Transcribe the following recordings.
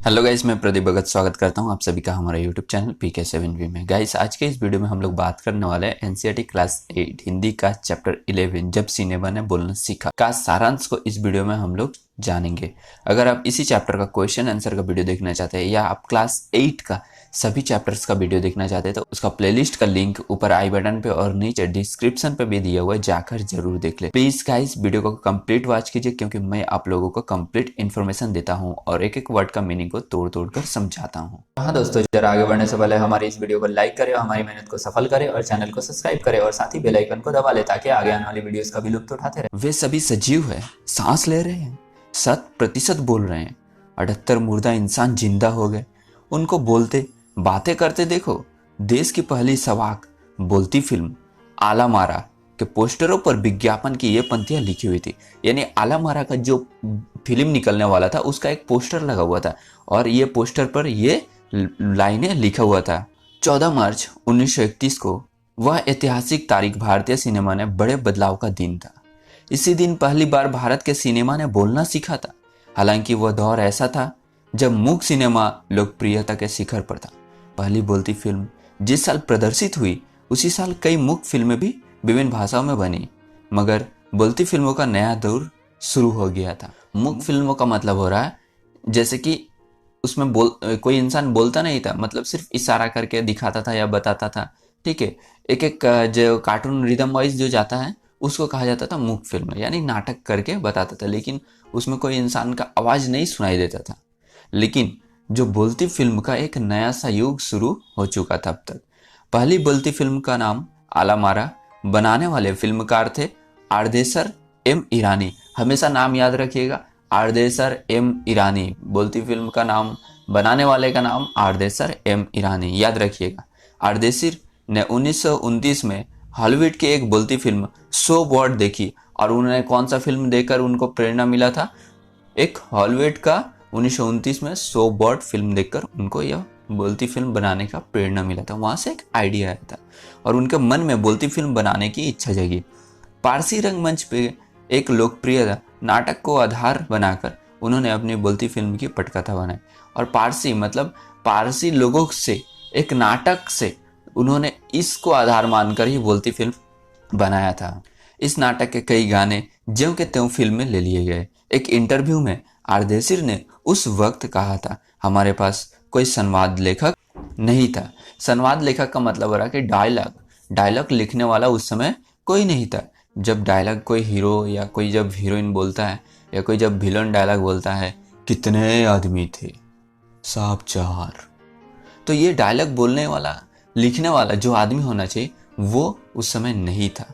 Hello guys, मैं प्रदीप भगत स्वागत करता हूं आप सभी का हमारे यूट्यूब चैनल PK7V में। गाइस, आज के इस वीडियो में हम लोग बात करने वाले हैं एनसीईआरटी क्लास 8 हिंदी का चैप्टर 11 जब सिनेमा ने बोलना सीखा का सारांश को इस वीडियो में हम लोग जानेंगे। अगर आप इसी चैप्टर का क्वेश्चन आंसर का वीडियो देखना चाहते हैं या आप क्लास 8 का सभी चैप्टर्स का वीडियो देखना चाहते हैं तो उसका प्लेलिस्ट का लिंक ऊपर आई बटन पे और नीचे डिस्क्रिप्शन पे भी दिया हुआ है, जाकर जरूर देख ले। प्लीज गाइस, वीडियो को कंप्लीट वॉच कीजिए क्योंकि मैं आप लोगों को कंप्लीट इन्फॉर्मेशन देता हूँ और एक एक वर्ड का मीनिंग को तोड़ तोड़ कर समझाता हूँ। हाँ दोस्तों, जरा आगे बढ़ने से पहले हमारी इस वीडियो को लाइक करें और हमारी मेहनत को सफल करें और चैनल को सब्सक्राइब करें और साथ ही बेल आइकन को दबा ले ताकि आगे आने वाली वीडियोस का भी लुत्फ उठाते रहे। वे सभी सजीव है, सांस ले रहे हैं, 100% बोल रहे हैं। 78 मुर्दा इंसान जिंदा हो गए, उनको बोलते बातें करते देखो। देश की पहली सवाक बोलती फिल्म आला मारा के पोस्टरों पर विज्ञापन की ये पंक्तियां लिखी हुई थी। यानी आला मारा का जो फिल्म निकलने वाला था उसका एक पोस्टर लगा हुआ था और ये पोस्टर पर ये लाइनें लिखा हुआ था। 14 मार्च 1931 को वह ऐतिहासिक तारीख भारतीय सिनेमा ने बड़े बदलाव का दिन था। इसी दिन पहली बार भारत के सिनेमा ने बोलना सीखा था। हालांकि वह दौर ऐसा था जब मूक सिनेमा लोकप्रियता के शिखर पर था। पहली बोलती फिल्म जिस साल प्रदर्शित हुई उसी साल कई मूक फिल्में भी विभिन्न भाषाओं में बनी, मगर बोलती फिल्मों का नया दौर शुरू हो गया था। मूक फिल्मों का मतलब हो रहा है जैसे कि उसमें कोई इंसान बोलता नहीं था, मतलब सिर्फ इशारा करके दिखाता था या बताता था। ठीक है, एक एक जो कार्टून रिदम वाइज जो जाता है उसको कहा जाता था मूक फिल्म, यानी नाटक करके बताता था लेकिन उसमें कोई इंसान का आवाज नहीं सुनाई देता था। लेकिन जो बोलती फिल्म का एक नया सा युग शुरू हो चुका था अब तक। पहली बोलती फिल्म का नाम आला मारा, बनाने वाले फिल्मकार थे आर्देसर एम ईरानी। हमेशा नाम याद रखिएगा, आर्देसर एम ईरानी। बोलती फिल्म का नाम, बनाने वाले का नाम आर्देसर एम ईरानी, याद रखिएगा। आर्देसर ने 1929 में हॉलीवुड की एक बोलती फिल्म सो बॉट देखी और उन्होंने कौन सा फिल्म देखकर उनको प्रेरणा मिला था? एक हॉलीवुड का 1929 में सो बॉट फिल्म देखकर उनको यह बोलती फिल्म बनाने का प्रेरणा मिला था। वहां से एक आइडिया आया था और उनके मन में बोलती फिल्म बनाने की इच्छा जगी। पारसी रंगमंच पे एक लोकप्रिय नाटक को आधार बनाकर उन्होंने अपनी बोलती फिल्म की पटकथा बनाई और पारसी मतलब पारसी लोगों से एक नाटक से उन्होंने इसको आधार मानकर ही बोलती फिल्म बनाया था। इस नाटक के कई गाने ज्यों के त्यों फिल्म में ले लिए गए। एक इंटरव्यू में आर्देसिर ने उस वक्त कहा था, हमारे पास कोई संवाद लेखक नहीं था। संवाद लेखक का मतलब हो रहा कि डायलॉग लिखने वाला उस समय कोई नहीं था। जब डायलॉग कोई हीरो या कोई जब हीरोइन बोलता है या कोई जब विलन डायलॉग बोलता है, कितने आदमी थे साहब 4, तो ये डायलॉग बोलने वाला लिखने वाला जो आदमी होना चाहिए वो उस समय नहीं था।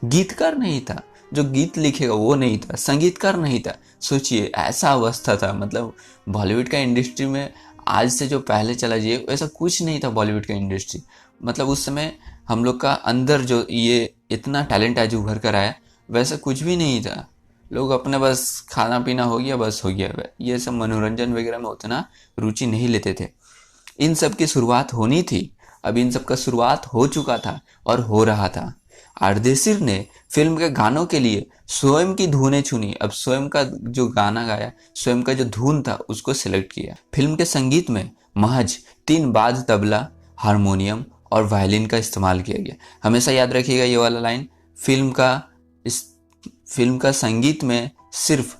गीतकार नहीं था, जो गीत लिखेगा वो नहीं था, संगीतकार नहीं था। सोचिए, ऐसा अवस्था था। मतलब बॉलीवुड का इंडस्ट्री में आज से जो पहले चला जाइए ऐसा कुछ नहीं था बॉलीवुड का इंडस्ट्री। मतलब उस समय हम लोग का अंदर जो ये इतना टैलेंट आज उभर कर आया वैसा कुछ भी नहीं था। लोग अपने बस खाना पीना हो गया बस हो गया, ये सब मनोरंजन वगैरह में उतना रुचि नहीं लेते थे। इन सब की शुरुआत होनी थी, अब इन सब का शुरुआत हो चुका था और हो रहा था। आर्देसिर ने फिल्म के गानों के लिए स्वयं की धुनें चुनी। अब स्वयं का जो गाना गाया, स्वयं का जो धुन था उसको सिलेक्ट किया। फिल्म के संगीत में महज 3 वाद्य तबला, हारमोनियम और वायलिन का इस्तेमाल किया गया। हमेशा याद रखिएगा ये वाला लाइन, फिल्म का संगीत में सिर्फ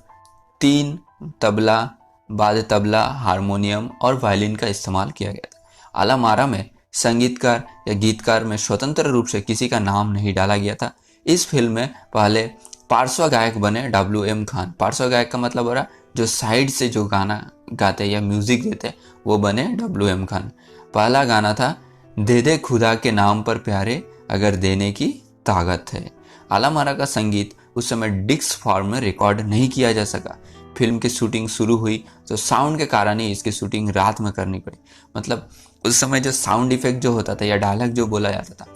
3 तबला, वाद्य तबला, हारमोनियम और वायलिन का इस्तेमाल किया गया था। आला मारा में संगीतकार या गीतकार में स्वतंत्र रूप से किसी का नाम नहीं डाला गया था। इस फिल्म में पहले पार्श्व गायक बने WM खान। पार्श्व गायक का मतलब हो रहा जो साइड से जो गाना गाते या म्यूजिक देते वो बने WM खान। पहला गाना था दे दे खुदा के नाम पर प्यारे अगर देने की ताकत है। आला मारा का संगीत उस समय डिस्क फॉर्म में रिकॉर्ड नहीं किया जा सका। फिल्म की शूटिंग शुरू हुई तो साउंड के कारण ही इसकी शूटिंग रात में करनी पड़ी। मतलब उस समय जो साउंड इफेक्ट जो होता था या डायलॉग जो बोला जाता था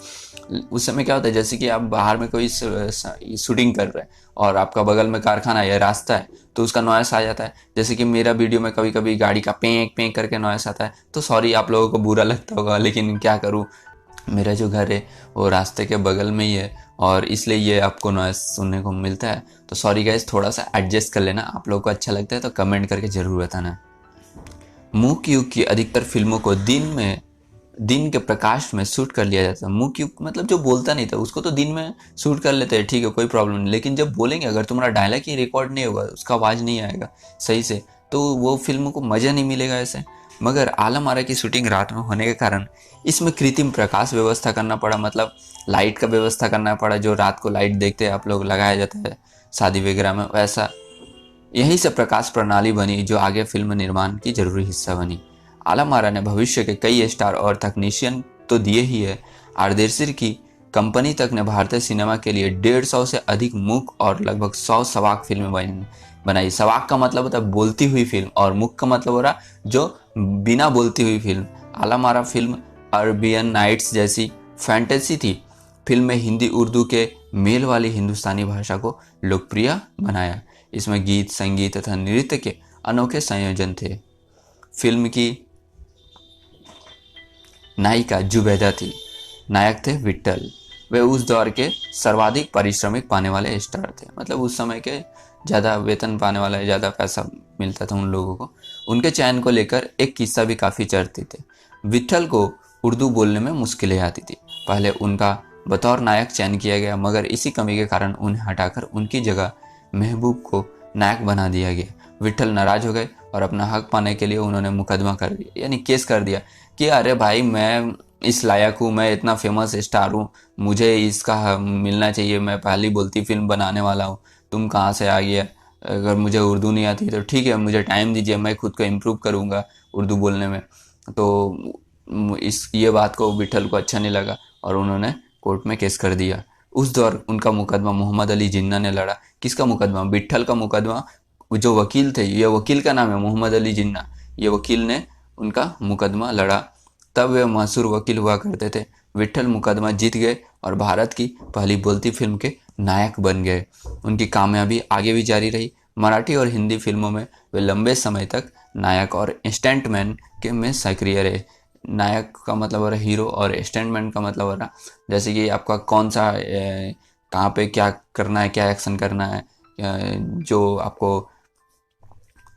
उस समय क्या होता है, जैसे कि आप बाहर में कोई शूटिंग कर रहे हैं और आपका बगल में कारखाना या रास्ता है तो उसका नॉइस आ जाता है। जैसे कि मेरा वीडियो में कभी कभी गाड़ी का पेंक पेंक करके नॉइस आता है, तो सॉरी आप लोगों को बुरा लगता होगा, लेकिन क्या करूँ, मेरा जो घर है वो रास्ते के बगल में ही है और इसलिए ये आपको नॉइस सुनने को मिलता है। तो सॉरी गाइस, थोड़ा सा एडजस्ट कर लेना। आप लोगों को अच्छा लगता है तो कमेंट करके ज़रूर बताना। मूक युग की अधिकतर फिल्मों को दिन के प्रकाश में शूट कर लिया जाता है। मूक युग मतलब जो बोलता नहीं था उसको तो दिन में शूट कर लेते हैं, ठीक है, कोई प्रॉब्लम नहीं। लेकिन जब बोलेंगे, अगर तुम्हारा डायलॉग ही रिकॉर्ड नहीं होगा, उसका आवाज़ नहीं आएगा सही से, तो वो फिल्म को मज़ा नहीं मिलेगा ऐसे। मगर आलम आरा की शूटिंग रात में होने के कारण इसमें कृत्रिम प्रकाश व्यवस्था करना पड़ा, मतलब लाइट का व्यवस्था करना पड़ा। जो रात को लाइट देखते हैं आप लोग, लगाया जाता है शादी वगैरह में, वैसा यहीं से प्रकाश प्रणाली बनी जो आगे फिल्म निर्माण की जरूरी हिस्सा बनी। आलम आरा ने भविष्य के कई स्टार और तकनीशियन तो दिए ही है, आर्देशिर की कंपनी तक ने भारतीय सिनेमा के लिए 150 से अधिक मूक और लगभग 100 सवाक फिल्में बनाई। सवाक का मतलब होता है बोलती हुई फिल्म, और मूक का मतलब हो रहा जो बिना बोलती हुई film. Alam Ara film Arabian nights जैसी फैंटेसी थी। फिल्म में हिंदी उर्दू के मेल वाली हिंदुस्तानी भाषा को लोकप्रिय बनाया। इसमें गीत, संगीत तथा नृत्य के अनोखे संयोजन थे। फिल्म की नायिका जुबैदा थी, नायक थे विट्ठल। वे उस दौर के सर्वाधिक पारिश्रमिक पाने वाले स्टार थे, मतलब उस समय के ज़्यादा वेतन पाने वाले, ज़्यादा पैसा मिलता था उन लोगों को। उनके चयन को लेकर एक किस्सा भी काफ़ी चर्चित थे। विट्ठल को उर्दू बोलने में मुश्किलें आती थी। पहले उनका बतौर नायक चयन किया गया, मगर इसी कमी के कारण उन्हें हटाकर उनकी जगह महबूब को नायक बना दिया गया। विट्ठल नाराज हो गए और अपना हक पाने के लिए उन्होंने मुकदमा कर दिया, यानी केस कर दिया कि अरे भाई, मैं इस लायक हूँ, मैं इतना फेमस स्टार हूँ, मुझे इसका मिलना चाहिए, मैं पहली बोलती फिल्म बनाने वाला हूँ, तुम कहाँ से आ गया? अगर मुझे उर्दू नहीं आती तो ठीक है, मुझे टाइम दीजिए, मैं खुद को इम्प्रूव करूँगा उर्दू बोलने में। तो इस ये बात को विट्ठल को अच्छा नहीं लगा और उन्होंने कोर्ट में केस कर दिया। उस दौर उनका मुकदमा मोहम्मद अली जिन्ना ने लड़ा। किसका मुकदमा? विट्ठल का मुकदमा। जो वकील थे, ये वकील का नाम है मोहम्मद अली जिन्ना, ये वकील ने उनका मुकदमा लड़ा। तब वे मशहूर वकील हुआ करते थे। विट्ठल मुकदमा जीत गए और भारत की पहली बोलती फिल्म के नायक बन गए। उनकी कामयाबी आगे भी जारी रही। मराठी और हिंदी फिल्मों में वे लंबे समय तक नायक और स्टंटमैन के में सक्रिय रहे। नायक का मतलब हो रहा हीरो, और स्टंटमैन का मतलब हो रहा जैसे कि आपका कौन सा कहाँ पे क्या करना है, क्या एक्शन करना है, जो आपको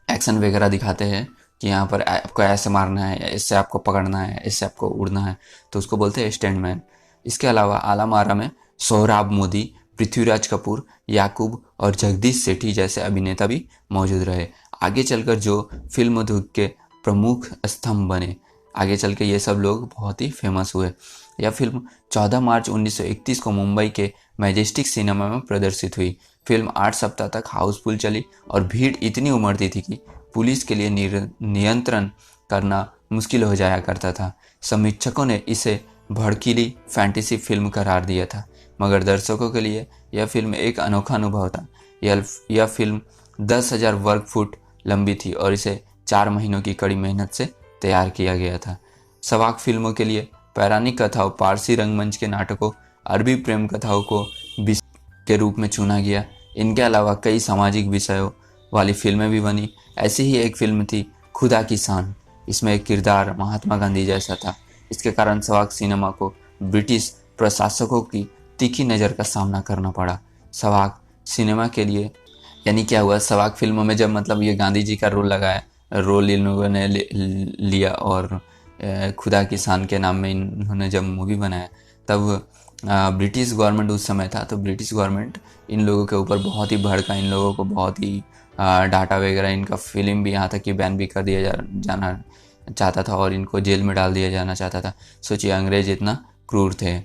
एक्शन वगैरह दिखाते हैं कि यहाँ पर आपको ऐसे मारना है, इससे आपको पकड़ना है, इससे आपको उड़ना है, तो उसको बोलते हैं स्टंटमैन। इसके अलावा आलम आरा में सोहराब मोदी, पृथ्वीराज कपूर, याकूब और जगदीश सेठी जैसे अभिनेता भी मौजूद रहे। आगे चलकर जो फिल्म उद्योग के प्रमुख स्तंभ बने, आगे चल के ये सब लोग बहुत ही फेमस हुए। यह फिल्म 14 मार्च 1931 को मुंबई के मैजेस्टिक सिनेमा में प्रदर्शित हुई। फिल्म 8 सप्ताह तक हाउसफुल चली और भीड़ इतनी उमड़ती थी कि पुलिस के लिए नियंत्रण करना मुश्किल हो जाया करता था। समीक्षकों ने इसे भड़कीली फैंटेसी फिल्म करार दिया था, मगर दर्शकों के लिए यह फिल्म एक अनोखा अनुभव था। यह फिल्म 10,000 वर्ग फुट लंबी थी और इसे 4 महीनों की कड़ी मेहनत से तैयार किया गया था। सवाक फिल्मों के लिए पौराणिक कथाओं, पारसी रंगमंच के नाटकों, अरबी प्रेम कथाओं को के रूप में चुना गया। इनके अलावा कई सामाजिक विषयों वाली फिल्में भी बनी। ऐसी ही एक फिल्म थी खुदा की शान। इसमें एक किरदार महात्मा गांधी जैसा था। इसके कारण सवाक सिनेमा को ब्रिटिश प्रशासकों की तीखी नज़र का सामना करना पड़ा। सवाक सिनेमा के लिए यानी क्या हुआ, सवाक फिल्मों में जब मतलब ये गांधी जी का रोल इन लोगों ने लिया और खुदा की शान के नाम में इन्होंने जब मूवी बनाया, तब ब्रिटिश गवर्नमेंट उस समय था, तो ब्रिटिश गवर्नमेंट इन लोगों के ऊपर बहुत ही भड़का, इन लोगों को बहुत ही डाटा वगैरह, इनका फिल्म भी यहाँ तक कि बैन भी कर दिया जाना चाहता था और इनको जेल में डाल दिया जाना चाहता था। सोचिए अंग्रेज इतना क्रूर थे।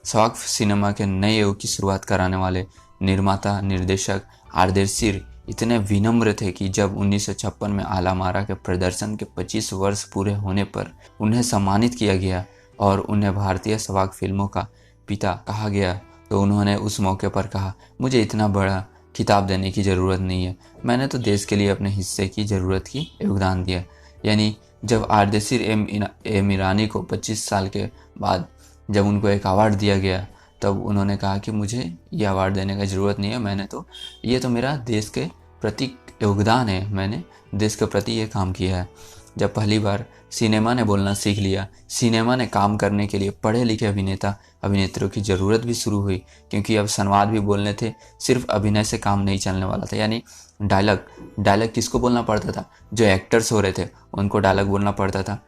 सवाक सिनेमा के नए युग की शुरुआत कराने वाले निर्माता निर्देशक आर्देशिर इतने विनम्र थे कि जब 1956 में आलम आरा के प्रदर्शन के 25 वर्ष पूरे होने पर उन्हें सम्मानित किया गया और उन्हें भारतीय सवाक फिल्मों का पिता कहा गया, तो उन्होंने उस मौके पर कहा, मुझे इतना बड़ा खिताब देने की ज़रूरत नहीं है, मैंने तो देश के लिए अपने हिस्से की ज़रूरत की योगदान दिया। यानी जब आर्देशिर एम ईरानी को 25 साल के बाद जब उनको एक अवार्ड दिया गया, तब उन्होंने कहा कि मुझे ये अवार्ड देने की ज़रूरत नहीं है, ये तो मेरा देश के प्रति योगदान है, मैंने देश के प्रति ये काम किया है। जब पहली बार सिनेमा ने बोलना सीख लिया, सिनेमा ने काम करने के लिए पढ़े लिखे अभिनेता अभिनेत्रियों की ज़रूरत भी शुरू हुई, क्योंकि अब संवाद भी बोलने थे, सिर्फ अभिनय से काम नहीं चलने वाला था। यानी डायलॉग डायलॉग किसको बोलना पड़ता था? जो एक्टर्स हो रहे थे उनको डायलॉग बोलना पड़ता था।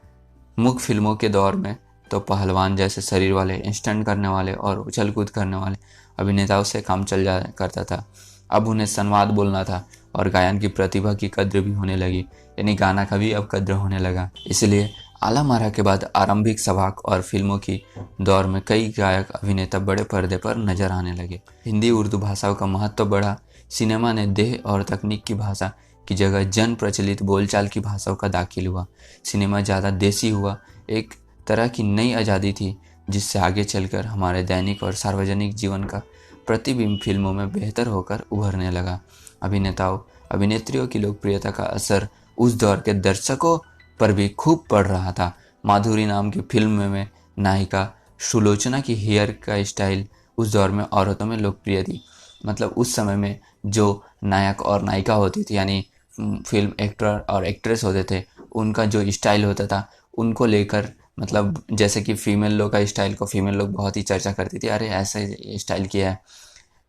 मुख्य फिल्मों के दौर में तो पहलवान जैसे शरीर वाले, स्टंट करने वाले और उछल कूद करने वाले अभिनेताओं से काम चल जाया करता था। अब उन्हें संवाद बोलना था और गायन की प्रतिभा की कद्र भी होने लगी, यानी गाना का भी अब कद्र होने लगा। इसलिए आला मारा के बाद आरंभिक सभाग और फिल्मों की दौर में कई गायक अभिनेता बड़े पर्दे पर नजर आने लगे। हिंदी उर्दू भाषाओं का महत्व बढ़ा। सिनेमा ने देह और तकनीक की भाषा की जगह जन प्रचलित बोलचाल की भाषाओं का दाखिल हुआ। सिनेमा ज़्यादा देसी हुआ। एक तरह की नई आज़ादी थी जिससे आगे चलकर हमारे दैनिक और सार्वजनिक जीवन का प्रतिबिंब फिल्मों में बेहतर होकर उभरने लगा। अभिनेताओं अभिनेत्रियों की लोकप्रियता का असर उस दौर के दर्शकों पर भी खूब पड़ रहा था। माधुरी नाम की फिल्म में नायिका सुलोचना की हेयर का स्टाइल उस दौर में औरतों में लोकप्रिय थी। मतलब उस समय में जो नायक और नायिका होती थी, यानी फिल्म एक्टर और एक्ट्रेस होते थे, उनका जो स्टाइल होता था उनको लेकर, मतलब जैसे कि फीमेल लोग का स्टाइल को फीमेल लोग बहुत ही चर्चा करती थी, अरे ऐसे स्टाइल किया है।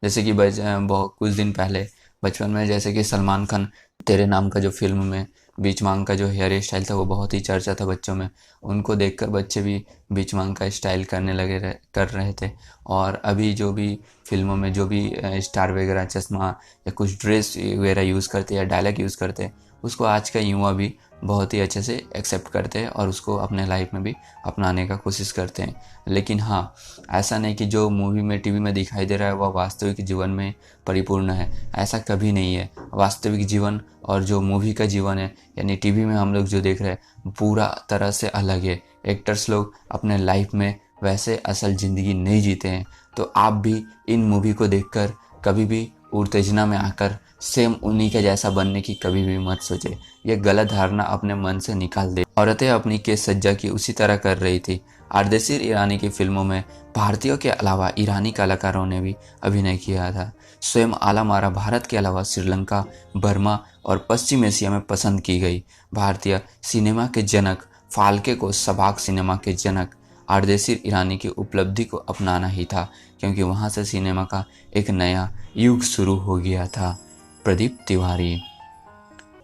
जैसे कि बहुत कुछ दिन पहले बचपन में जैसे कि सलमान खान तेरे नाम का जो फिल्म में बीच मांग का जो हेयर स्टाइल था वो बहुत ही चर्चा था बच्चों में। उनको देखकर बच्चे भी बीच मांग का स्टाइल करने कर रहे थे। और अभी जो भी फिल्मों में जो भी स्टार वगैरह चश्मा या कुछ ड्रेस वगैरह यूज़ करते या डायलॉग यूज़ करते, उसको आज का युवा भी बहुत ही अच्छे से एक्सेप्ट करते हैं और उसको अपने लाइफ में भी अपनाने का कोशिश करते हैं। लेकिन हाँ, ऐसा नहीं कि जो मूवी में टीवी में दिखाई दे रहा है वह वास्तविक जीवन में परिपूर्ण है, ऐसा कभी नहीं है। वास्तविक जीवन और जो मूवी का जीवन है, यानी टीवी में हम लोग जो देख रहे हैं, पूरा तरह से अलग है। एक्टर्स लोग अपने लाइफ में वैसे असल ज़िंदगी नहीं जीते हैं। तो आप भी इन मूवी को देखकर कभी भी उत्तेजना में आकर सेम उन्हीं के जैसा बनने की कभी भी मत सोचे। ये गलत धारणा अपने मन से निकाल दे। औरतें अपनी केस सज्जा की उसी तरह कर रही थी। आर्देशिर ईरानी की फिल्मों में भारतीयों के अलावा ईरानी कलाकारों ने भी अभिनय किया था। स्वयं आला मारा भारत के अलावा श्रीलंका, बर्मा और पश्चिम एशिया में पसंद की गई। भारतीय सिनेमा के जनक फाल्के को सबाक सिनेमा के जनक आर्देशिर ईरानी की उपलब्धि को अपनाना ही था, क्योंकि वहाँ से सिनेमा का एक नया युग शुरू हो गया था। प्रदीप तिवारी।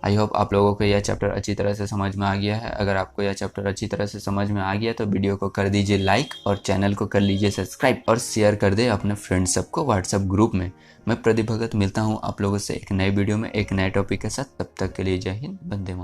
आई होप आप लोगों को यह चैप्टर अच्छी तरह से समझ में आ गया है। अगर आपको यह चैप्टर अच्छी तरह से समझ में आ गया तो वीडियो को कर दीजिए लाइक और चैनल को कर लीजिए सब्सक्राइब और शेयर कर दे अपने फ्रेंड्स सबको व्हाट्सएप ग्रुप में। मैं प्रदीप भगत मिलता हूँ आप लोगों से एक नए वीडियो में एक नए टॉपिक के साथ। तब तक के लिए जय हिंद, वंदे मातरम।